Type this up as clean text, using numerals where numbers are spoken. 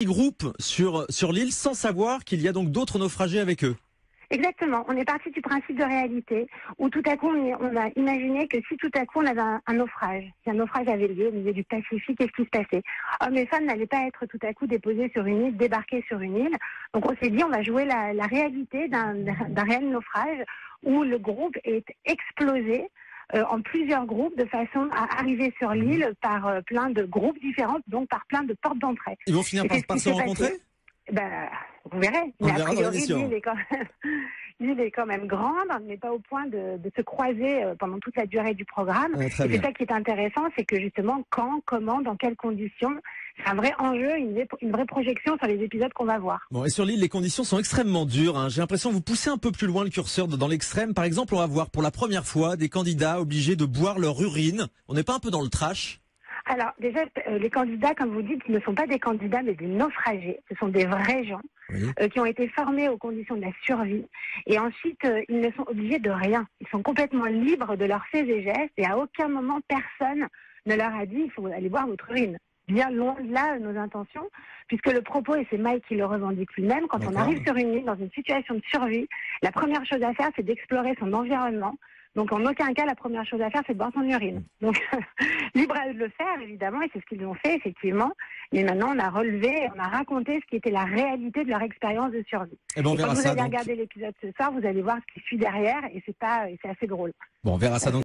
Groupe sur l'île sans savoir qu'il y a donc d'autres naufragés avec eux. Exactement. On est parti du principe de réalité où tout à coup on a imaginé que si tout à coup on avait un naufrage, si un naufrage avait lieu au milieu du Pacifique, qu'est-ce qui se passait? Hommes et femmes n'allaient pas être tout à coup déposés sur une île, débarqués sur une île. Donc on s'est dit on va jouer la réalité d'un réel naufrage où le groupe est explosé en plusieurs groupes de façon à arriver sur l'île par plein de groupes différents, donc par plein de portes d'entrée. Ils vont finir par se rencontrer? Vous verrez. On Mais verra a dans priori, l'émission. l'île est quand même grande, mais pas au point de se croiser pendant toute la durée du programme. Très et bien. c'est ça qui est intéressant, c'est que justement, quand, comment, dans quelles conditions, c'est un vrai enjeu, une vraie projection sur les épisodes qu'on va voir. Bon, et sur l'île, les conditions sont extrêmement dures, hein. J'ai l'impression que vous poussez un peu plus loin le curseur dans l'extrême. Par exemple, on va voir pour la première fois des candidats obligés de boire leur urine. On n'est pas un peu dans le trash? Alors déjà, les candidats, comme vous dites, ne sont pas des candidats, mais des naufragés. Ce sont des vrais gens qui ont été formés aux conditions de la survie. Et ensuite, ils ne sont obligés de rien. Ils sont complètement libres de leurs faits et gestes. Et à aucun moment, personne ne leur a dit « il faut aller boire votre urine ». Bien loin de là, nos intentions, puisque le propos, et c'est Mike qui le revendique lui-même, quand on arrive sur une île dans une situation de survie, la première chose à faire, c'est d'explorer son environnement. Donc en aucun cas, la première chose à faire, c'est de boire son urine. Donc libre à eux de le faire, évidemment, et c'est ce qu'ils ont fait, effectivement. Mais maintenant, on a relevé, on a raconté ce qui était la réalité de leur expérience de survie. Et ben on et verra quand vous ça allez donc. regarder l'épisode ce soir, vous allez voir ce qui suit derrière, et c'est assez drôle. Bon, on verra ça donc.